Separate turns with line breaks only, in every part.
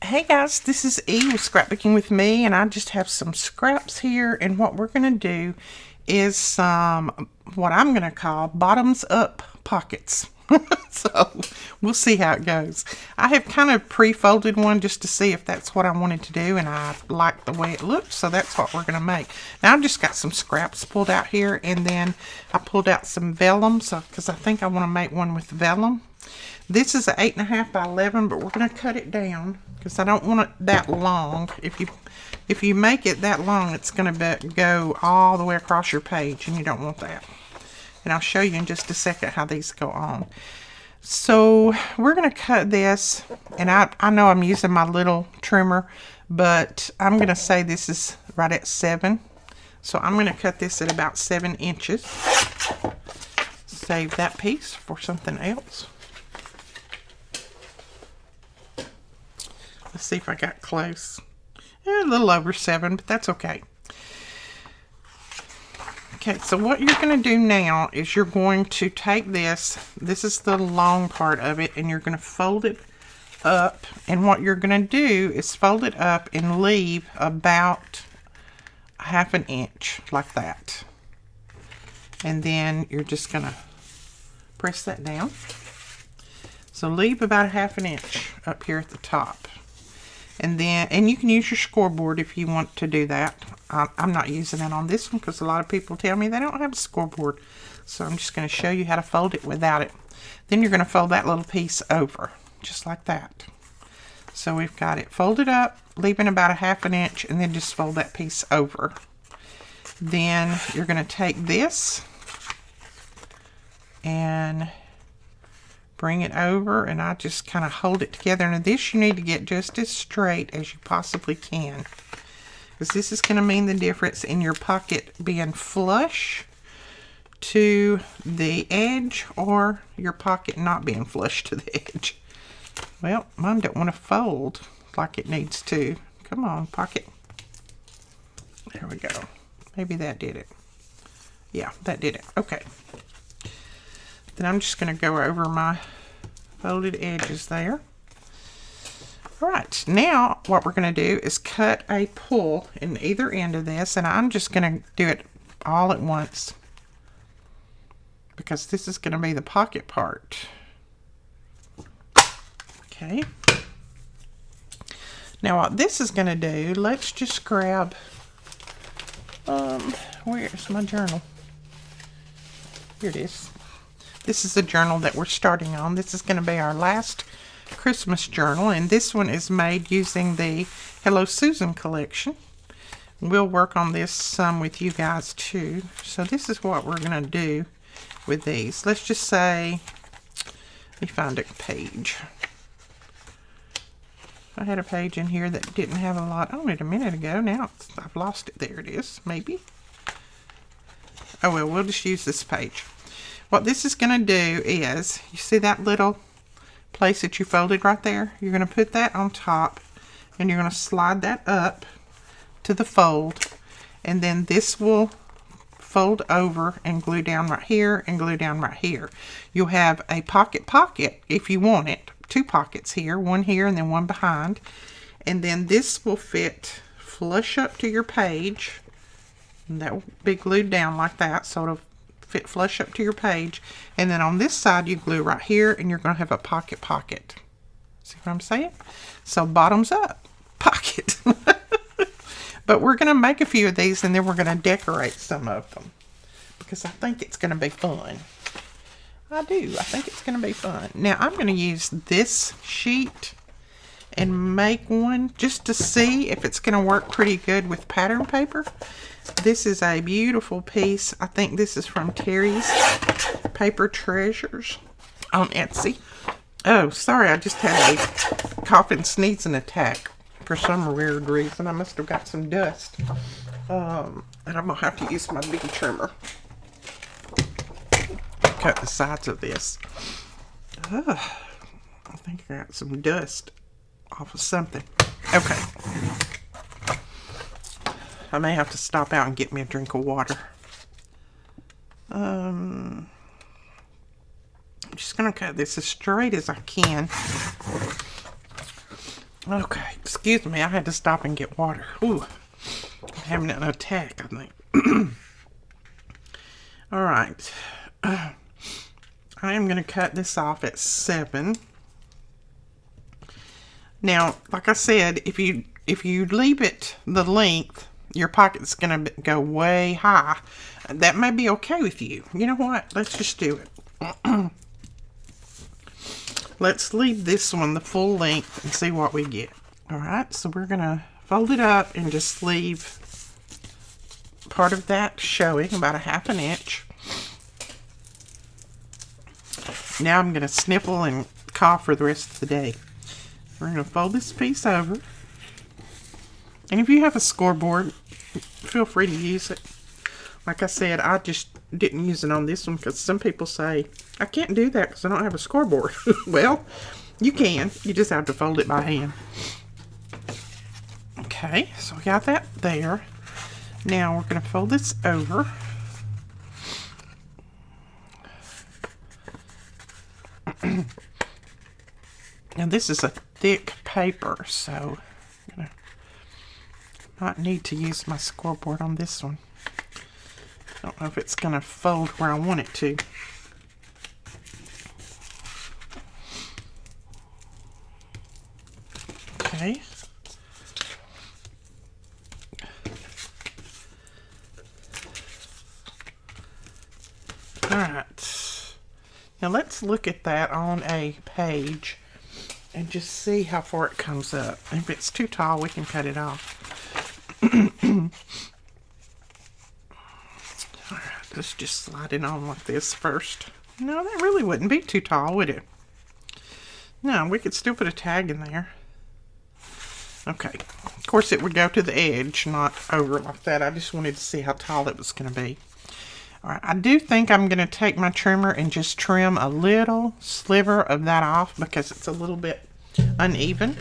Hey guys, this is E with Scrapbooking with Me, and I just have some scraps here, and what we're going to do is some, what I'm going to call bottoms up pockets. So we'll see how it goes. I have kind of pre-folded one just to see if that's what I wanted to do, and I like the way it looks, so that's what we're going to make. Now I've just got some scraps pulled out here, and then I pulled out some vellum, because I think I want to make one with vellum. This is an 8.5 by 11, but we're going to cut it down because I don't want it that long. If you make it that long, it's going to go all the way across your page, and you don't want that. And I'll show you in just a second how these go on. So we're going to cut this, and I know I'm using my little trimmer, but I'm going to say this is right at 7. So I'm going to cut this at about 7 inches. Save that piece for something else. Let's see if I got close. A little over 7, but that's okay. Okay, so what you're going to do now is you're going to take this. This is the long part of it, and you're going to fold it up. And what you're going to do is fold it up and leave about 1/2 inch, like that. And then you're just going to press that down. So leave about 1/2 inch up here at the top. And you can use your scoreboard if you want to do that. I'm not using it on this one because a lot of people tell me they don't have a scoreboard. So I'm just going to show you how to fold it without it. Then you're going to fold that little piece over, just like that. So we've got it folded up, leaving about 1/2 inch, and then just fold that piece over. Then you're going to take this and bring it over, and I just kind of hold it together. And this you need to get just as straight as you possibly can, because this is going to mean the difference in your pocket being flush to the edge or your pocket not being flush to the edge. Well, mine don't want to fold like it needs to. Come on, pocket. There we go. Maybe that did it. Yeah, that did it. Okay. Then I'm just going to go over my folded edges there. All right, now what we're going to do is cut a pull in either end of this, and I'm just going to do it all at once because this is going to be the pocket part. Okay. Now what this is going to do, let's just grab, where's my journal? Here it is. This is the journal that we're starting on. This is going to be our last Christmas journal, and this one is made using the Hello Susan collection. We'll work on this some with you guys too. So this is what we're going to do with these. Let's just say, let me find a page. I had a page in here that didn't have a lot on it a minute ago. Now I've lost it. There it is, maybe. Oh well, we'll just use this page. What this is going to do is, you see that little place that you folded right there? You're going to put that on top, and you're going to slide that up to the fold, and then this will fold over and glue down right here and glue down right here. You'll have a pocket if you want it. 2 pockets here, one here and then one behind. And then this will fit flush up to your page, and that will be glued down like that, so it'll fit flush up to your page. And then on this side you glue right here, and you're going to have a pocket. See what I'm saying? So bottoms up pocket. But we're going to make a few of these, and then we're going to decorate some of them because I think it's going to be fun. I think it's going to be fun. Now I'm going to use this sheet and make one just to see if it's going to work pretty good with pattern paper. This is a beautiful piece. I think this is from Terry's Paper Treasures on Etsy. Oh, sorry, I just had a coughing, sneezing attack for some weird reason. I must have got some dust. And I'm going to have to use my big trimmer. Cut the sides of this. I think I got some dust off of something. Okay. I may have to stop out and get me a drink of water. I'm just going to cut this as straight as I can. Okay, excuse me, I had to stop and get water. Ooh, I'm having an attack, I think. All right. I am going to cut this off at 7. Now, like I said, if you leave it the length, your pocket's going to go way high. That may be okay with you. You know what? Let's just do it. Let's leave this one the full length and see what we get. All right, so we're going to fold it up and just leave part of that showing, about a 1/2 inch. Now I'm going to sniffle and cough for the rest of the day. We're going to fold this piece over. And if you have a scoreboard, feel free to use it. Like I said, I just didn't use it on this one because some people say, I can't do that because I don't have a scoreboard. Well, you can. You just have to fold it by hand. Okay, so we got that there. Now we're going to fold this over. Now this is a thick paper, so I'm going to not need to use my scoreboard on this one. I don't know if it's going to fold where I want it to. Okay. Alright. Now let's look at that on a page and just see how far it comes up. If it's too tall, we can cut it off. Alright, let's just slide it on like this first. No, that really wouldn't be too tall, would it? No, we could still put a tag in there. Okay. Of course, it would go to the edge, not over like that. I just wanted to see how tall it was going to be. Alright, I do think I'm going to take my trimmer and just trim a little sliver of that off because it's a little bit uneven.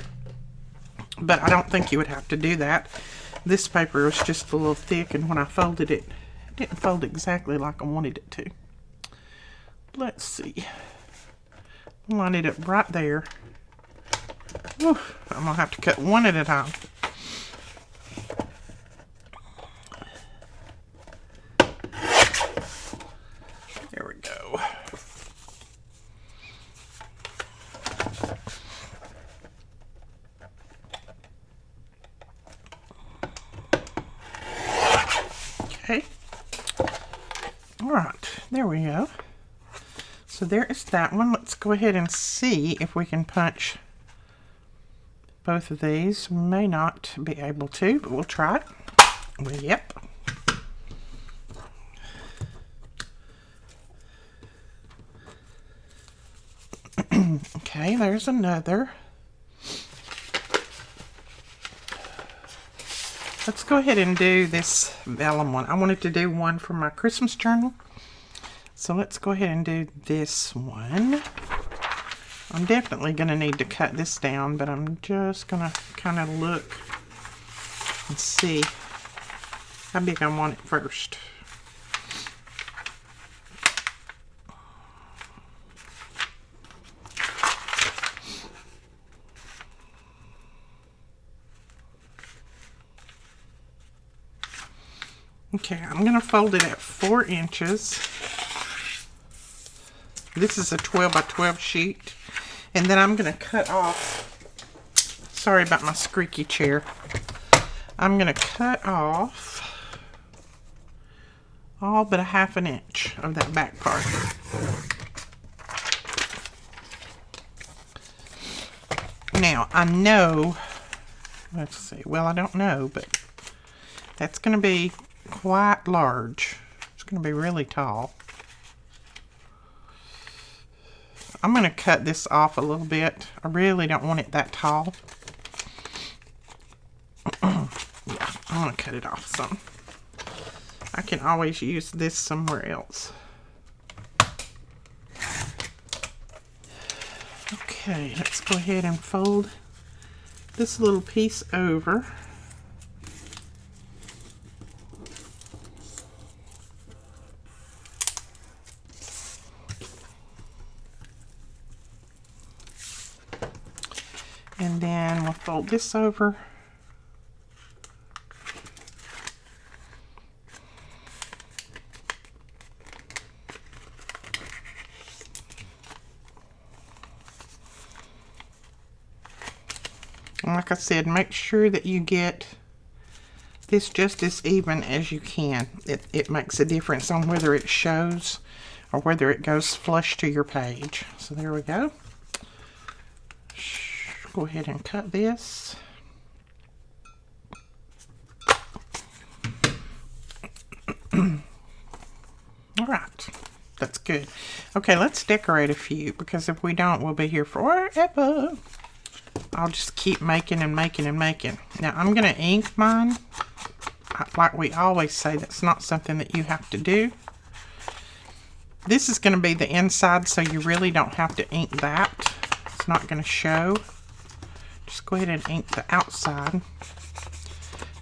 But I don't think you would have to do that. This paper was just a little thick, and when I folded it, it didn't fold exactly like I wanted it to. Let's see. Line it up right there. Whew, I'm going to have to cut one at a time. There we go. Okay. All right, there we go. So there is that one. Let's go ahead and see if we can punch both of these. We may not be able to, but we'll try it. Well, yep. Okay, there's another. Let's go ahead and do this vellum one. I wanted to do one for my Christmas journal. So let's go ahead and do this one. I'm definitely going to need to cut this down, but I'm just going to kind of look and see how big I want it first. Okay, I'm going to fold it at 4 inches. This is a 12 by 12 sheet. And then I'm going to cut off, sorry about my squeaky chair. I'm going to cut off all but a 1/2 inch of that back part. Now, I know, let's see, well, I don't know, but that's going to be quite large. It's going to be really tall. I'm going to cut this off a little bit. I really don't want it that tall. Yeah, I'm going to cut it off some. I can always use this somewhere else. Okay, let's go ahead and fold this little piece over. And then we'll fold this over. And like I said, make sure that you get this just as even as you can. It makes a difference on whether it shows or whether it goes flush to your page. So there we go. Go ahead and cut this. All right, that's good. Okay, let's decorate a few, because if we don't, we'll be here forever. I'll just keep making and making and making. Now I'm gonna ink mine. Like we always say, that's not something that you have to do. This is gonna be the inside, so you really don't have to ink that. It's not gonna show. Just go ahead and ink the outside.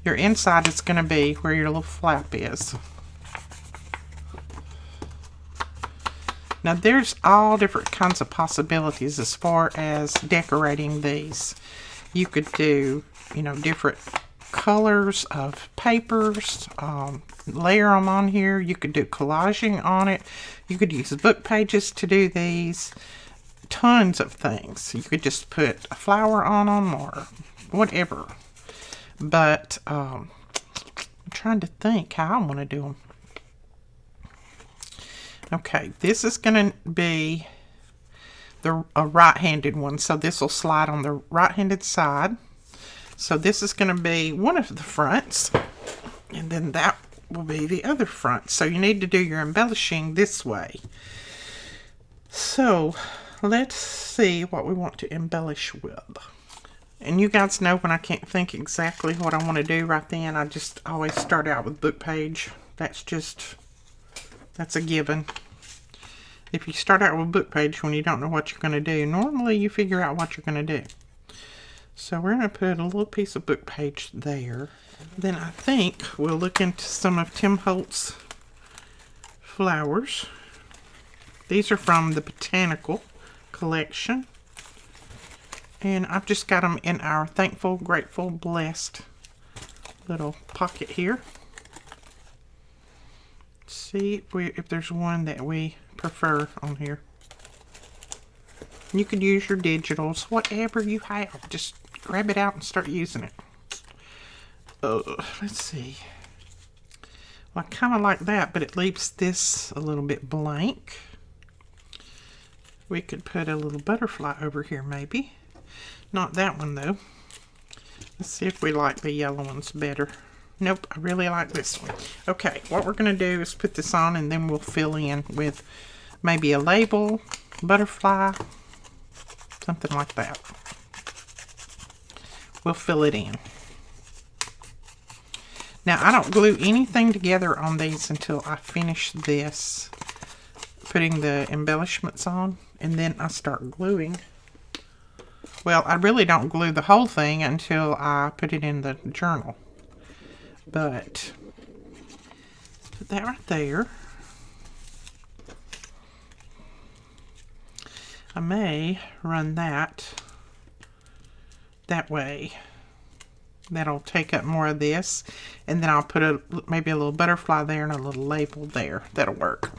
Your inside is going to be where your little flap is. Now there's all different kinds of possibilities as far as decorating these. You could do, you know, different colors of papers, layer them on here. You could do collaging on it. You could use book pages to do these. Tons of things. You could just put a flower on them or whatever. But I'm trying to think how I want to do them. Okay, this is going to be a right-handed one, so this will slide on the right-handed side. So this is going to be one of the fronts, and then that will be the other front. So you need to do your embellishing this way. So let's see what we want to embellish with. And you guys know when I can't think exactly what I want to do right then, I just always start out with book page. That's a given. If you start out with book page when you don't know what you're going to do, normally you figure out what you're going to do. So we're going to put a little piece of book page there. Then I think we'll look into some of Tim Holt's flowers. These are from the Botanical collection, and I've just got them in our thankful, grateful, blessed little pocket here. Let's see if there's one that we prefer on here. You could use your digitals, whatever you have, just grab it out and start using it. Let's see. Well, I kind of like that, but it leaves this a little bit blank. We could put a little butterfly over here, maybe. Not that one, though. Let's see if we like the yellow ones better. Nope, I really like this one. Okay, what we're going to do is put this on, and then we'll fill in with maybe a label, butterfly, something like that. We'll fill it in. Now, I don't glue anything together on these until I finish this, putting the embellishments on, and then I start gluing. Well, I really don't glue the whole thing until I put it in the journal. But put that right there. I may run that way. That'll take up more of this, and then I'll put maybe a little butterfly there and a little label there. That'll work.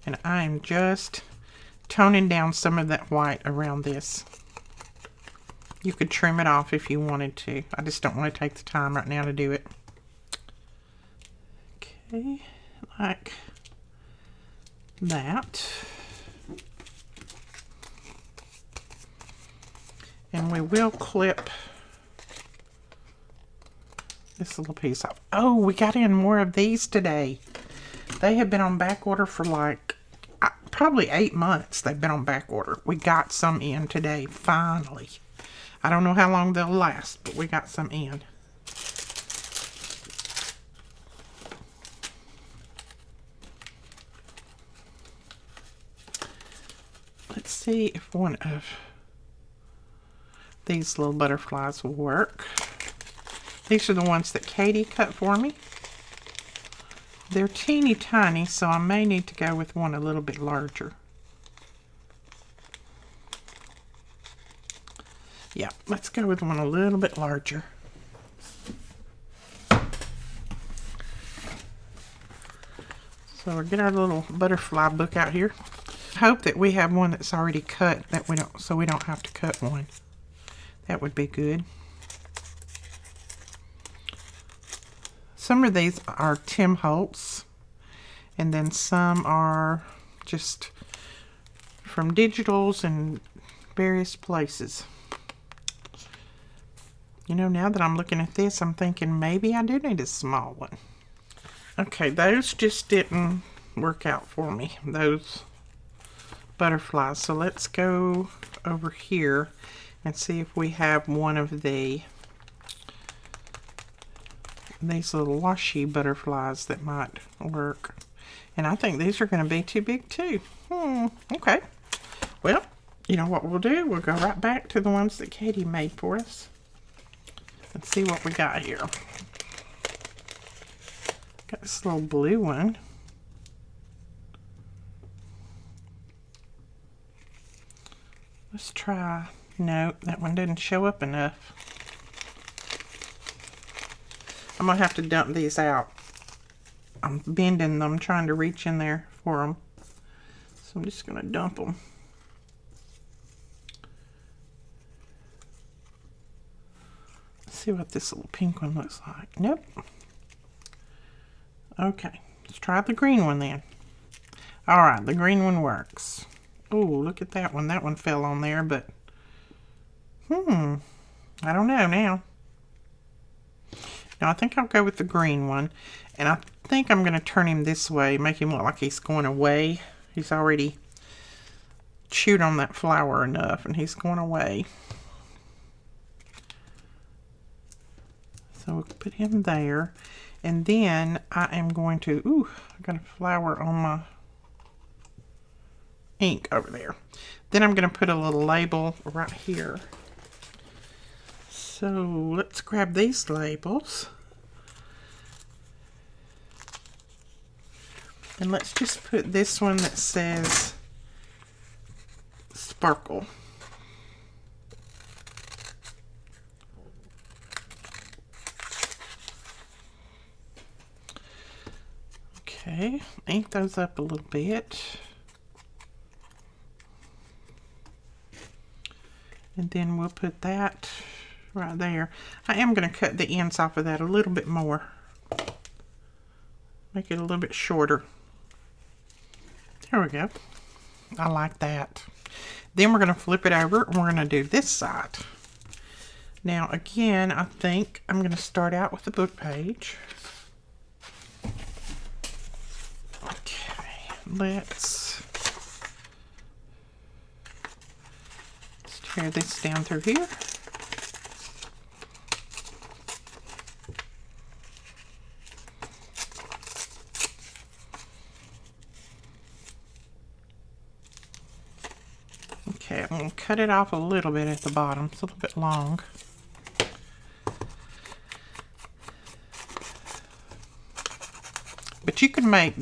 And I'm just toning down some of that white around this. You could trim it off if you wanted to. I just don't want to take the time right now to do it. Okay, like that. And we will clip this little piece off. Oh, we got in more of these today. They have been on back order for like probably 8 months. They've been on back order. We got some in today, finally. I don't know how long they'll last, but we got some in. Let's see if one of these little butterflies will work. These are the ones that Katie cut for me. They're teeny tiny, so I may need to go with one a little bit larger. Yeah, let's go with one a little bit larger. So we'll get our little butterfly book out here. Hope that we have one that's already cut, that we don't, so we don't have to cut one. That would be good. Some of these are Tim Holtz, and then some are just from digitals and various places. You know, now that I'm looking at this, I'm thinking maybe I do need a small one. Okay, those just didn't work out for me, those butterflies. So let's go over here and see if we have one of these little washi butterflies that might work. And I think these are going to be too big too. Okay. Well, you know what we'll do? We'll go right back to the ones that Katie made for us. Let's see what we got here. Got this little blue one. Let's try. No, that one didn't show up enough. I'm going to have to dump these out. I'm bending them, trying to reach in there for them. So I'm just going to dump them. Let's see what this little pink one looks like. Nope. Okay, let's try the green one then. Alright, the green one works. Oh, look at that one. That one fell on there, but I don't know now. Now I think I'll go with the green one, and I think I'm going to turn him this way, make him look like he's going away. He's already chewed on that flower enough, and he's going away. So we'll put him there. And then I am going to, I got a flower on my ink over there. Then I'm going to put a little label right here. So let's grab these labels. And let's just put this one that says Sparkle. Okay, ink those up a little bit. And then we'll put that right there. I am going to cut the ends off of that a little bit more. Make it a little bit shorter. There we go. I like that. Then we're going to flip it over and we're going to do this side. Now again, I think I'm going to start out with the book page. Let's tear this down through here. Okay, I'm going to cut it off a little bit at the bottom. It's a little bit long. But you can make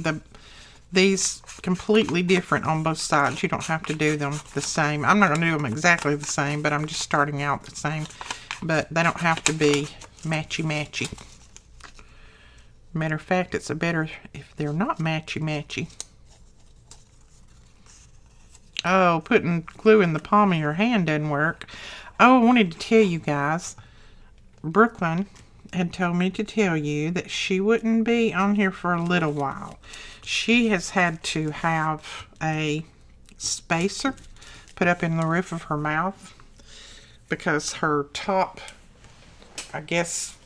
these completely different on both sides. You don't have to do them the same. I'm not going to do them exactly the same, but I'm just starting out the same. But they don't have to be matchy-matchy. Matter of fact, it's better if they're not matchy-matchy. Oh, putting glue in the palm of your hand doesn't work. Oh, I wanted to tell you guys, Brooklyn had told me to tell you that she wouldn't be on here for a little while. She has had to have a spacer put up in the roof of her mouth because her top, I guess,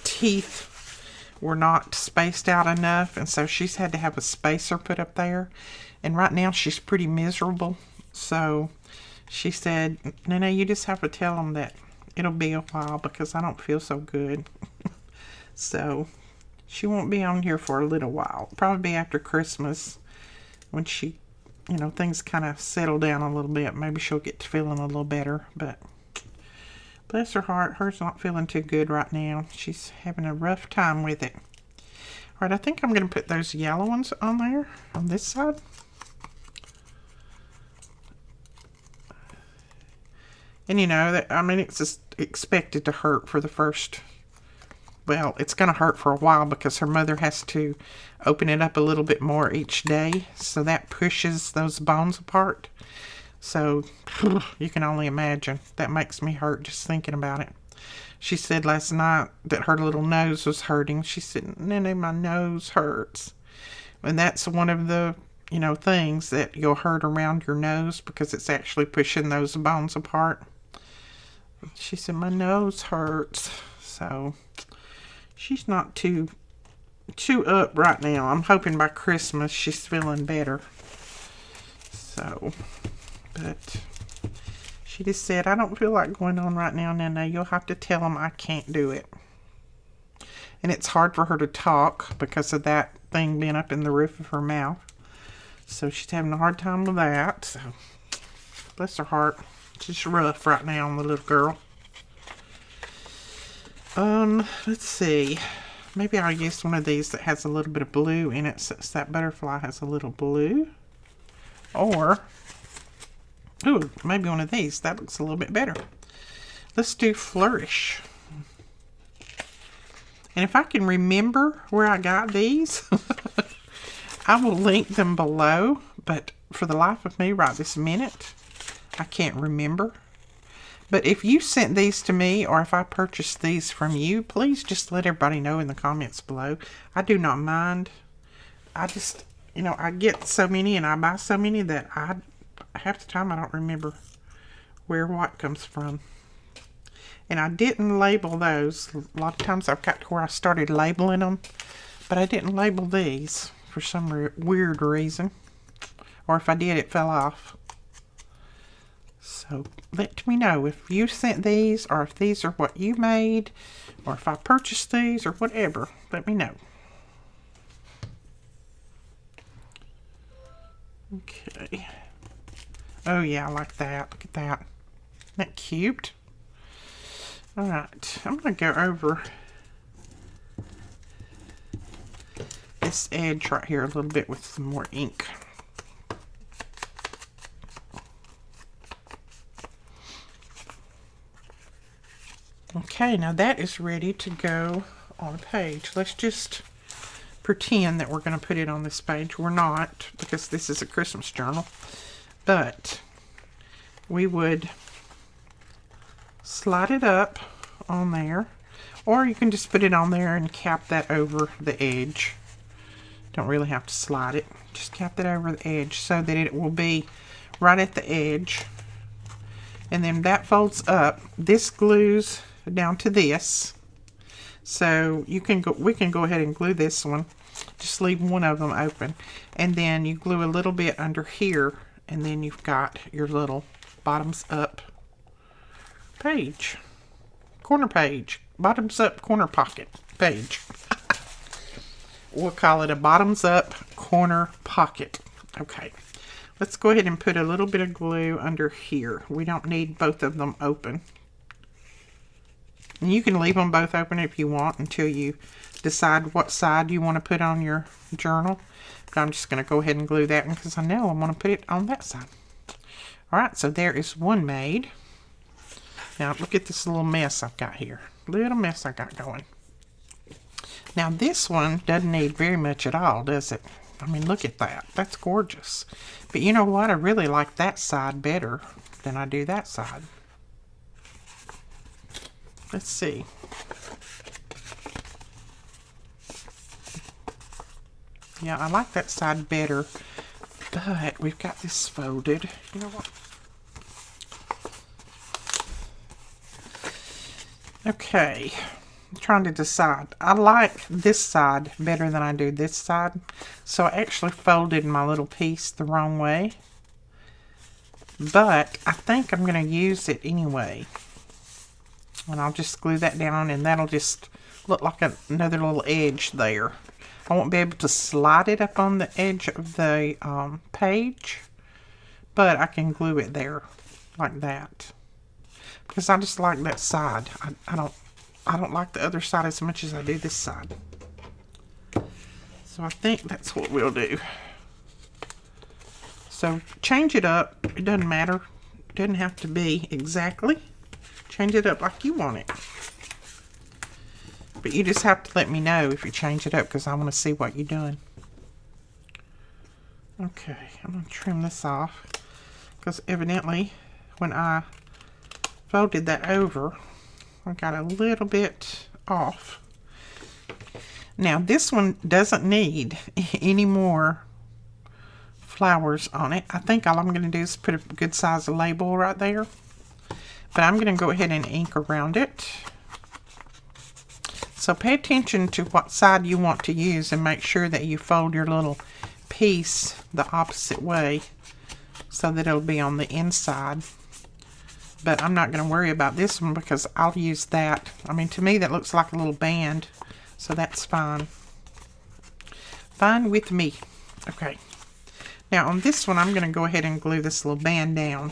teeth were not spaced out enough, and so she's had to have a spacer put up there. And right now she's pretty miserable, so she said, Nana, you just have to tell them that it'll be a while because I don't feel so good. So she won't be on here for a little while. Probably be after Christmas when she, you know, things kind of settle down a little bit. Maybe she'll get to feeling a little better. But bless her heart, hers not feeling too good right now. She's having a rough time with it. Alright, I think I'm going to put those yellow ones on there, on this side. And you know, that, I mean, it's just expected to hurt for the first, well, it's going to hurt for a while because her mother has to open it up a little bit more each day. So that pushes those bones apart. So you can only imagine. That makes me hurt just thinking about it. She said last night that her little nose was hurting. She said, Nene, my nose hurts. And that's one of the, you know, things that you'll hurt around your nose because it's actually pushing those bones apart. She said, my nose hurts. So she's not too up right now. I'm hoping by Christmas she's feeling better. So, but she just said, I don't feel like going on right now, Nana. You'll have to tell them I can't do it. And it's hard for her to talk because of that thing being up in the roof of her mouth. So she's having a hard time with that. So, bless her heart. She's rough right now on the little girl. Let's see. Maybe I'll use one of these that has a little bit of blue in it since that butterfly has a little blue. Or, ooh, maybe one of these. That looks a little bit better. Let's do Flourish. And if I can remember where I got these, I will link them below. But for the life of me right this minute, I can't remember. But if you sent these to me or if I purchased these from you, please just let everybody know in the comments below. I do not mind. I just, you know, I get so many and I buy so many that half the time I don't remember where what comes from. And I didn't label those. A lot of times I've got to where I started labeling them, but I didn't label these for some weird reason. Or if I did, it fell off. So let me know if you sent these or if these are what you made or if I purchased these or whatever. Let me know. Okay. Oh yeah, I like that. Look at that. Isn't that cute? Alright, I'm going to go over this edge right here a little bit with some more ink. Okay, now that is ready to go on a page. Let's just pretend that we're going to put it on this page. We're not, because this is a Christmas journal. But we would slide it up on there. Or you can just put it on there and cap that over the edge. Don't really have to slide it. Just cap that over the edge so that it will be right at the edge. And then that folds up. This glues down to this, so you can go. We can go ahead and glue this one. Just leave one of them open, and then you glue a little bit under here, and then you've got your little bottoms up page, corner page, bottoms up corner pocket page. We'll call it a bottoms up corner pocket. Okay, let's go ahead and put a little bit of glue under here. We don't need both of them open. And you can leave them both open if you want until you decide what side you want to put on your journal. But I'm just going to go ahead and glue that one because I know I want to put it on that side. Alright, so there is one made. Now look at this little mess I've got here. Little mess I got going. Now this one doesn't need very much at all, does it? I mean, look at that. That's gorgeous. But you know what? I really like that side better than I do that side. Let's see. Yeah, I like that side better, but we've got this folded. You know what? Okay, I'm trying to decide. I like this side better than I do this side, so I actually folded my little piece the wrong way, but I think I'm going to use it anyway. And I'll just glue that down, and that'll just look like another little edge there. I won't be able to slide it up on the edge of the page, but I can glue it there like that because I just like that side. I don't like the other side as much as I do this side. So I think that's what we'll do. So change it up. It doesn't matter. It doesn't have to be exactly. Change it up like you want it. But you just have to let me know if you change it up because I want to see what you're doing. Okay, I'm going to trim this off because evidently when I folded that over, I got a little bit off. Now this one doesn't need any more flowers on it. I think all I'm going to do is put a good size label right there. But I'm going to go ahead and ink around it. So pay attention to what side you want to use and make sure that you fold your little piece the opposite way so that it'll be on the inside. But I'm not going to worry about this one because I'll use that. I mean, to me that looks like a little band, so that's fine. Fine with me. Okay. Now on this one I'm going to go ahead and glue this little band down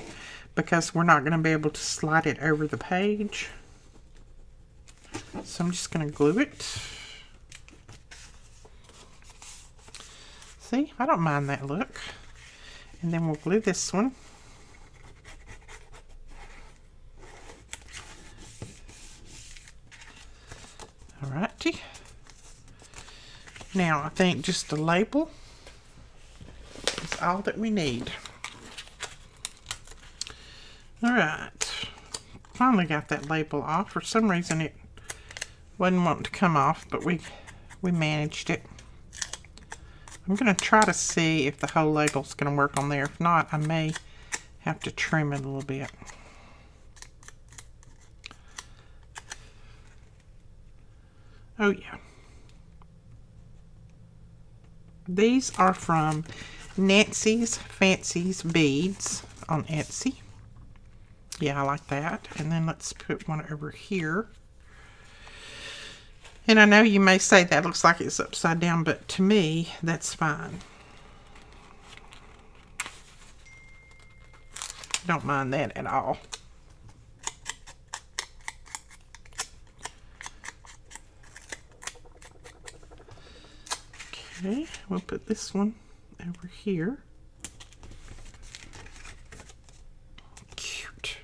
because we're not going to be able to slide it over the page. So I'm just going to glue it. See, I don't mind that look. And then we'll glue this one. Alrighty. Now I think just a label is all that we need. Alright. Finally got that label off. For some reason it wasn't wanting to come off, but we managed it. I'm going to try to see if the whole label's going to work on there. If not, I may have to trim it a little bit. Oh yeah. These are from Nancy's Fancies Beads on Etsy. Yeah, I like that. And then let's put one over here. And I know you may say that looks like it's upside down, but to me, that's fine. Don't mind that at all. Okay, we'll put this one over here. Cute.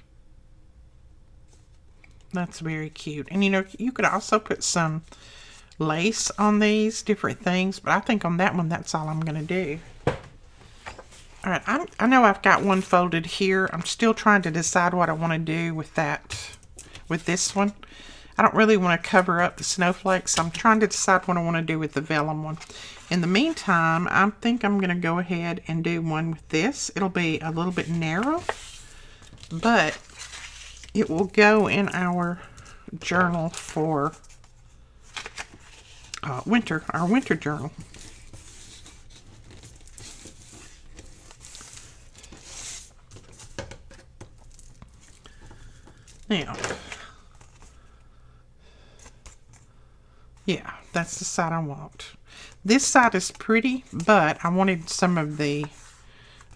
That's very cute. And you know, you could also put some lace on these, different things, but I think on that one, that's all I'm going to do. Alright, I know I've got one folded here. I'm still trying to decide what I want to do with that, with this one. I don't really want to cover up the snowflakes. I'm trying to decide what I want to do with the vellum one. In the meantime, I think I'm going to go ahead and do one with this. It'll be a little bit narrow, but it will go in our journal for our winter journal. Now, yeah, that's the side I want. This side is pretty, but I wanted some of the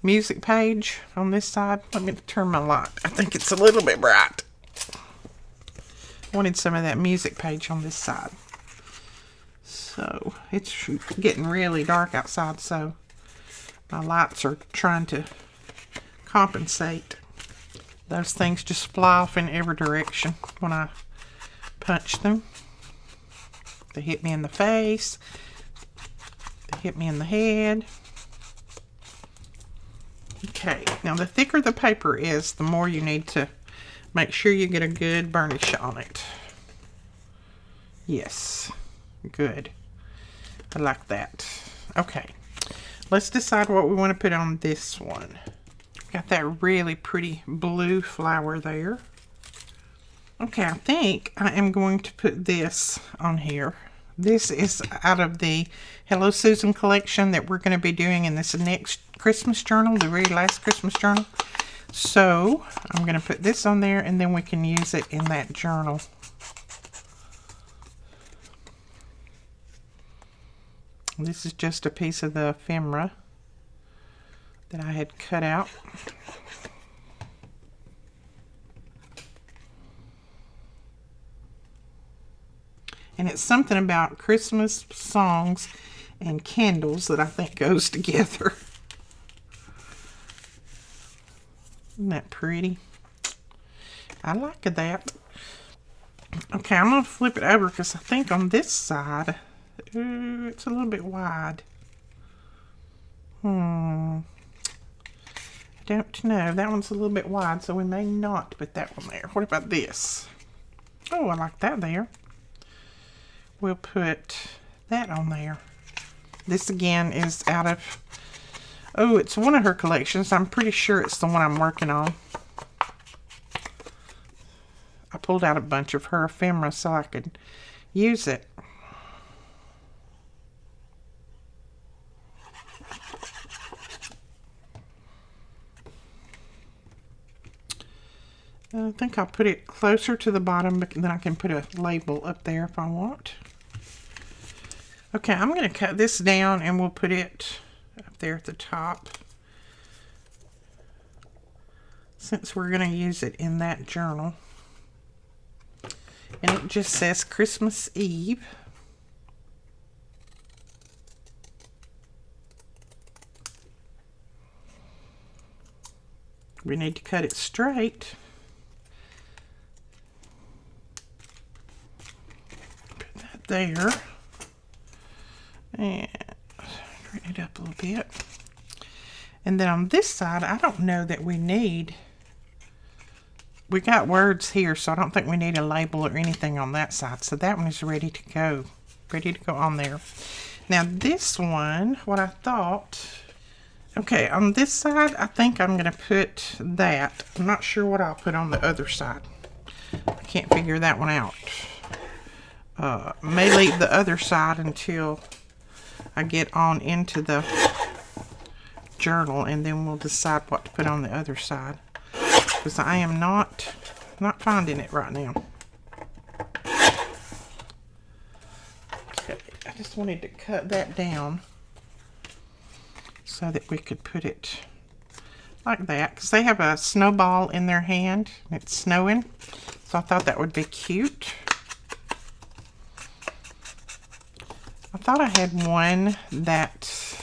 music page on this side. Let me turn my light. I think it's a little bit bright. I wanted some of that music page on this side. So, it's getting really dark outside, so my lights are trying to compensate. Those things just fly off in every direction when I punch them. They hit me in the face. They hit me in the head. Okay, now the thicker the paper is, the more you need to make sure you get a good burnish on it. Yes, good. I like that. Okay, let's decide what we want to put on this one. Got that really pretty blue flower there. Okay, I think I am going to put this on here. This is out of the Hello Susan collection that we're going to be doing in this next Christmas journal, the very last Christmas journal. So, I'm going to put this on there and then we can use it in that journal. This is just a piece of the ephemera that I had cut out. And it's something about Christmas songs and candles that I think goes together. Isn't that pretty? I like that. Okay, I'm going to flip it over because I think on this side, it's a little bit wide. I don't know. That one's a little bit wide, so we may not put that one there. What about this? Oh, I like that there. We'll put that on there. This again is out of, oh, it's one of her collections. I'm pretty sure it's the one I'm working on. I pulled out a bunch of her ephemera so I could use it. I think I'll put it closer to the bottom, but then I can put a label up there if I want. Okay, I'm going to cut this down and we'll put it up there at the top, since we're going to use it in that journal. And it just says Christmas Eve. We need to cut it straight. Put that there. And straighten it up a little bit. And then on this side, I don't know that we need, we got words here, so I don't think we need a label or anything on that side. So that one is ready to go on there. Now this one, what I thought, okay, on this side, I think I'm going to put that. I'm not sure what I'll put on the other side. I can't figure that one out. May leave the other side until I get on into the journal, and then we'll decide what to put on the other side, because I am not finding it right now. Okay, I just wanted to cut that down so that we could put it like that, because they have a snowball in their hand. It's snowing, so I thought that would be cute. I thought I had one that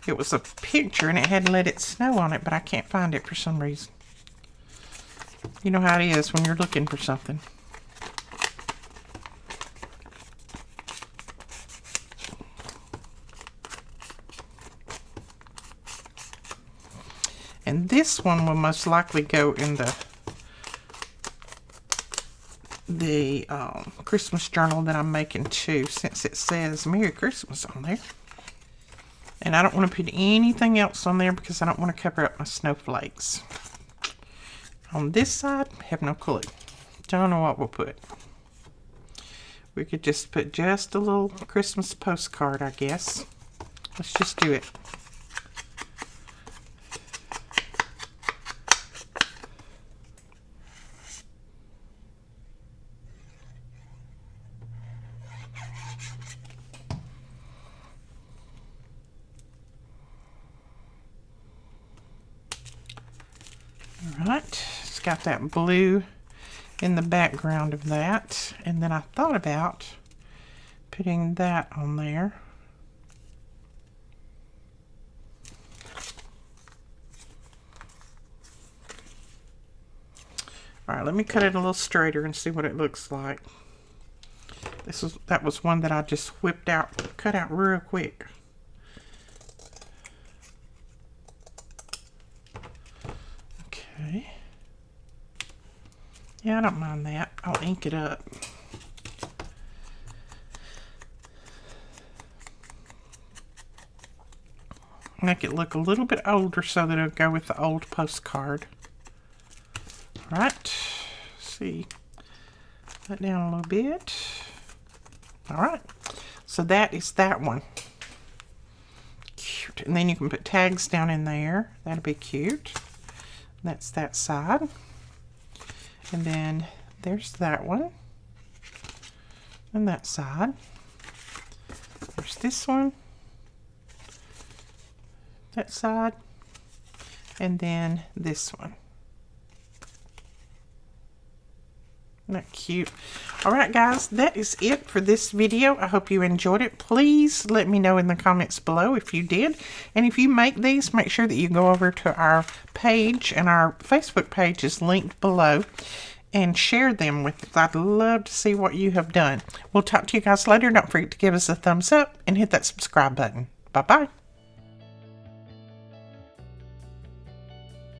it was a picture and it had Let It Snow on it, but I can't find it for some reason. You know how it is when you're looking for something. And this one will most likely go in the Christmas journal that I'm making too, since it says Merry Christmas on there. And I don't want to put anything else on there because I don't want to cover up my snowflakes. On this side, I have no clue. Don't know what we'll put. We could just put just a little Christmas postcard, I guess. Let's just do it. Alright, it's got that blue in the background of that. And then I thought about putting that on there. Alright, let me cut it a little straighter and see what it looks like. That was one that I just whipped out, cut out real quick. Okay. Yeah, I don't mind that. I'll ink it up. Make it look a little bit older so that it'll go with the old postcard. Alright. See. That down a little bit. Alright. So that is that one. Cute. And then you can put tags down in there. That'll be cute. That's that side. And then there's that one. And that side. There's this one. That side. And then this one. Isn't that cute? Alright guys, that is it for this video. I hope you enjoyed it. Please let me know in the comments below if you did. And if you make these, make sure that you go over to our page, and our Facebook page is linked below, and share them with us. I'd love to see what you have done. We'll talk to you guys later. Don't forget to give us a thumbs up and hit that subscribe button. Bye-bye.